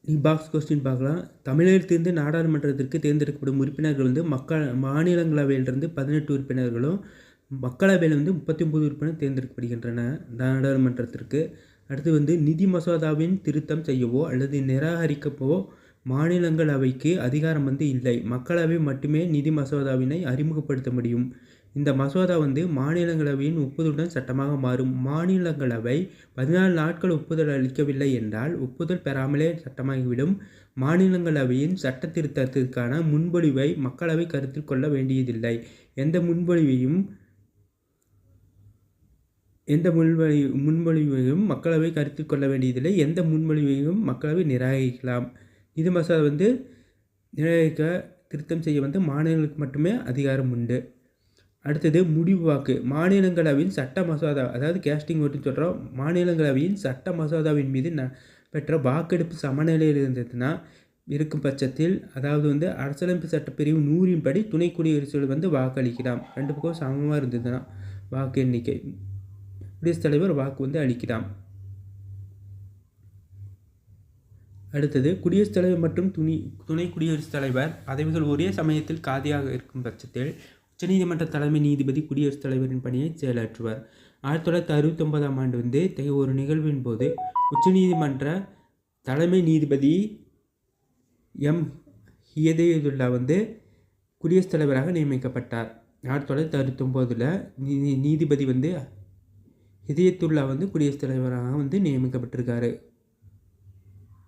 Box question பார்க்கலாம். தமிழகத்திலிருந்து நாடாளுமன்றத்திற்கு தேர்ந்தெடுக்கப்படும் உறுப்பினர்கள் வந்து மாநிலங்களவையிலிருந்து 18 உறுப்பினர்களும், மக்களவையில் வந்து 39 உறுப்பினர் தேர்ந்தெடுக்கப்படுகின்றன நாடாளுமன்றத்திற்கு. அடுத்து வந்து நிதி மசோதாவின் திருத்தம் செய்யவோ அல்லது நிராகரிக்கவோ மாநிலங்களவைக்கு அதிகாரம் வந்து இல்லை. மக்களவை மட்டுமே நிதி மசோதாவினை அறிமுகப்படுத்த முடியும். இந்த மசோதா வந்து மாநிலங்களவையின் ஒப்புதலுடன் சட்டமாக மாறும். மாநிலங்களவை 14 நாட்கள் ஒப்புதல் அளிக்கவில்லை என்றால் ஒப்புதல் பெறாமலே சட்டமாகிவிடும். மாநிலங்களவையின் சட்ட திருத்தத்திற்கான முன்மொழிவை மக்களவை கருத்தில் கொள்ள வேண்டியதில்லை. எந்த முன்மொழிவையும் மக்களவை கருத்தில் கொள்ள வேண்டியதில்லை. எந்த முன்மொழிவையும் மக்களவை நிராகரிக்கலாம். நிதி மசோதா வந்து நிராகரிக்க திருத்தம் செய்ய வந்து மாநிலங்களுக்கு மட்டுமே அதிகாரம் உண்டு. அடுத்தது முடிவு வாக்கு. மாநிலங்களவையின் சட்ட மசோதா, அதாவது கேஸ்டிங் ஓட்டுன்னு சொல்கிறோம். மாநிலங்களவையின் சட்ட மசோதாவின் மீது பெற்ற வாக்கெடுப்பு சமநிலையில் இருந்ததுன்னா இருக்கும் பட்சத்தில், அதாவது வந்து அரசியலமைப்பு சட்டப்பிரிவு 100 படி துணை குடியரசுகள் வந்து வாக்களிக்கலாம். 2 பக்கம் சமமாக இருந்ததுன்னா வாக்கு எண்ணிக்கை குடியரசுத் தலைவர் வாக்கு வந்து அளிக்கலாம். அடுத்தது குடியரசுத் தலைவர் மற்றும் துணை குடியரசுத் தலைவர் பதவிகள் ஒரே சமயத்தில் காலியாக இருக்கும் பட்சத்தில் உச்சநீதிமன்ற தலைமை நீதிபதி குடியரசுத் தலைவரின் பணியை செயலாற்றுவார். 1969ஆம் ஆண்டு வந்து ஒரு நிகழ்வின் போது உச்சநீதிமன்ற தலைமை நீதிபதி எம். ஹிதயத்துல்லா வந்து குடியரசுத் தலைவராக நியமிக்கப்பட்டார். 1969 நீதிபதி வந்து ஹிதயத்துல்லா வந்து குடியரசுத் தலைவராக வந்து நியமிக்கப்பட்டிருக்காரு.